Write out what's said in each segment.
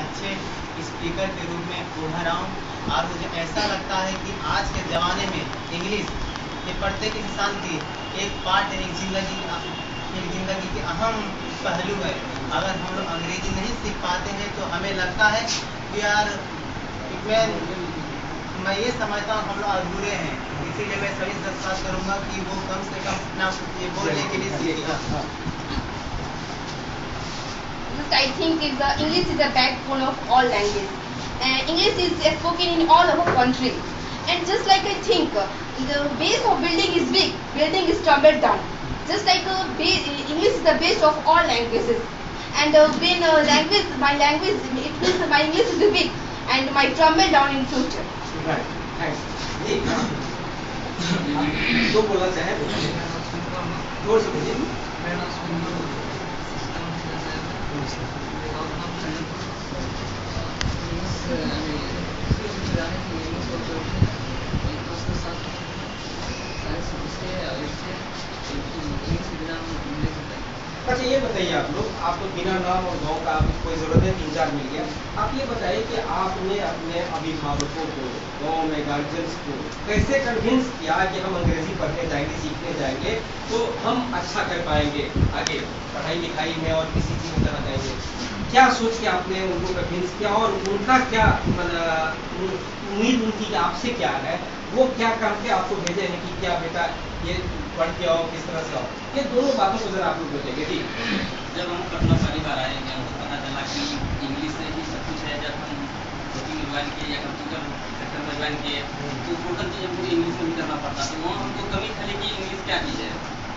अच्छे स्पीकर के रूप में उभर आऊँ। और मुझे ऐसा लगता है कि आज के ज़माने में इंग्लिश ये प्रत्येक इंसान की एक पार्ट है, एक ज़िंदगी के अहम पहलू है। अगर हम लोग अंग्रेजी नहीं सीख पाते हैं तो हमें लगता है कि यार मैं ये समझता हूँ हम लोग अधूरे हैं। इसीलिए मैं सभी से बात करूँगा कि वो कम से कम अपना ये बोलने के लिए सीखेगा। I think English is the backbone of all languages. English is spoken in all our country. And just like I think, the base of building is big, building is tumbled down. Just like English is the base of all languages. And when my language, it means my English is big and my tumble down in future. Right. Thanks. जो बोलना चाहे जोर से बोलिए। अच्छा ये बताइए आप लोग बिना नाम और गाँव का आपको कोई ज़रूरत है, 3-4 मिल गया। आप ये बताइए कि आपने अपने अभिभावकों को, गाँव में गार्जियंस को कैसे कन्विंस किया कि हम अंग्रेजी पढ़ने जाएंगे, सीखने जाएंगे तो हम अच्छा कर पाएंगे आगे पढ़ाई लिखाई में और किसी चीज़ में करना जाएंगे। क्या सोच के आपने उनको कन्विंस किया और उनका क्या उम्मीद उनकी आपसे क्या है, वो क्या करके आपको भेजे हैं कि क्या बेटा ये पढ़ के आओ, किस तरह से आओ, ये दोनों बातों को जरा आप लोग बताइए। ठीक, जब हम पटना पहली बार आए हैं हमको पता चला कि इंग्लिश से ही सब कुछ है। जब हम कोचिंग ज्वाइन किए या कंप्यूटर सेक्टर में ज्वाइन किए तो टोटल चीज़ हमको इंग्लिश में भी करना पड़ता। तो वहाँ हमको कमी खली कि इंग्लिश क्या चीज़ है।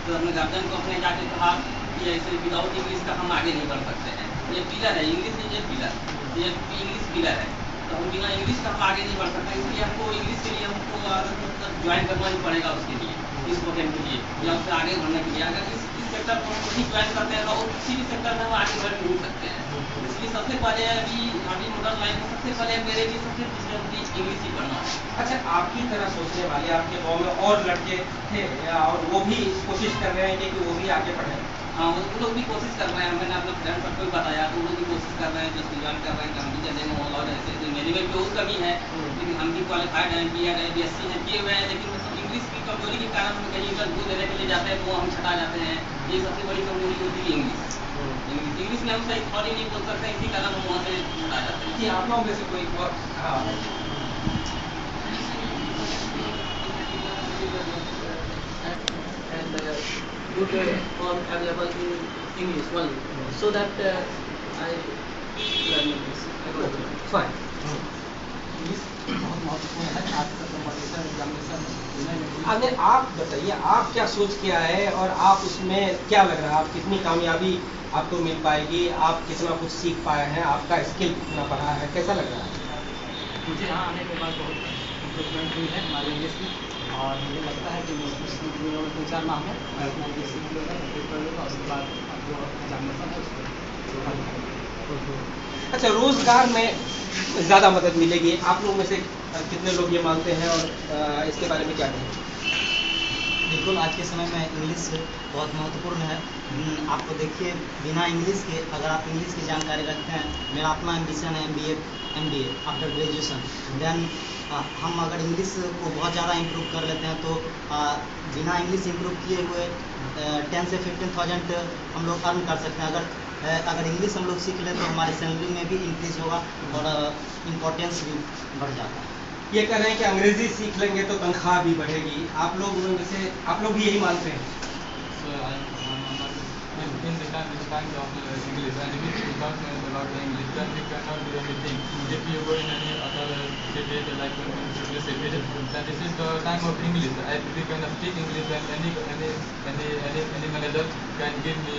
तो हमने गार्जियन को अपने जाके कहा कि ऐसे विदाउट इंग्लिश का हम आगे नहीं बढ़ सकते हैं। ये पिलर है, इंग्लिश इज ए पिलर, ये इंग्लिश पिलर है। तो हम बिना इंग्लिश का हम आगे नहीं बढ़ सकते। इसलिए हमको इंग्लिश के लिए हमको ज्वाइन करना ही पड़ेगा उसके लिए, इस प्रोग्राम के लिए या उससे आगे बढ़ने के लिए। अगर इस सेक्टर को हम नहीं ज्वाइन करते हैं और किसी भी सेक्टर में हम आगे बढ़ नहीं सकते हैं। इसलिए सबसे पहले अभी मॉडर्न लाइफ में सबसे पहले मेरे लिए सबसे डिफिकल्टी इंग्लिश ही पढ़ना है। अच्छा आपकी तरह सोचने वाले आपके गाँव में और लड़के थे और वो भी कोशिश कर रहे हैं कि वो भी आगे बढ़े? हाँ, वो लोग भी कोशिश कर रहे हैं। मैंने अपने फ्रेंड सबको भी बताया तो वो लोग भी कोशिश कर रहे हैं, जो ज्वाइन कर रहे हैं कि हम भी चलेंगे ऑल आउट ऐसे। तो मेरी में बहुत कमी है, लेकिन हम भी क्वालिफाइड हैं, BEd है, BSc है, किए हुए हैं, लेकिन इंग्लिश की कमजोरी के कारण हम कहीं इंटरव्यू देने के लिए जाते हैं तो हम छटा जाते हैं। ये सबसे बड़ी कमजोरी होती है इंग्लिश में हम सही सॉरी नहीं बोल सकते, इसी कारण हम वहाँ से छटा जाते हैं। कि आप लोगों में से कोई और good form available in English only, so that I learn English. Fine. अगर आप बताइए आप क्या सोच के आए और आप उसमें क्या लग रहा है, आप कितनी कामयाबी आपको मिल पाएगी, आप कितना कुछ सीख पाए हैं, आपका स्किल कितना बढ़ा है, कैसा लग रहा है? मुझे यहाँ आने के बाद बहुत इम्प्रूवमेंट हुई है हमारे इंग्लिश की। और मुझे लगता है कि मैं 2-4 माह में अपना इंग्लिश सीख लूँगा, कंप्लीट कर लूँगा, उसके बाद जो एग्जामिनेशन है उसको। अच्छा रोजगार में ज़्यादा मदद मिलेगी, आप लोग में से कितने लोग ये मानते हैं और इसके बारे में क्या कहें? बिल्कुल, आज के समय में इंग्लिश बहुत महत्वपूर्ण है। आपको देखिए बिना इंग्लिश के अगर आप इंग्लिश की जानकारी रखते हैं, मेरा अपना एम्बिशन है MBA आफ्टर ग्रेजुएशन, देन हम अगर इंग्लिश को बहुत ज़्यादा इम्प्रूव कर लेते हैं तो बिना इंग्लिश इम्प्रूव किए हुए 10 से 15,000 हम लोग अर्न कर सकते हैं। अगर इंग्लिश हम लोग सीख लें तो हमारे सैलरी में भी इंक्रीज होगा और इम्पोर्टेंस भी बढ़ जाता है। ये कह रहे हैं कि अंग्रेजी सीख लेंगे तो तनख्वाह भी बढ़ेगी, आप लोग जैसे आप लोग भी यही मानते हैं? In the kind of English, and if you don't know about the English, then you cannot do anything. If you go in any other city, like city, then this is the time of English. We can speak English, and any manager can give me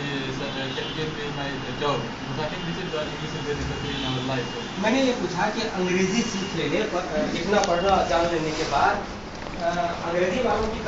my job. So I think this is the English is very necessary in our life. मैंने ये पूछा कि अंग्रेजी सीख लेने पर लिखना पढ़ना जान लेने के बाद अंग्रेजी वालों की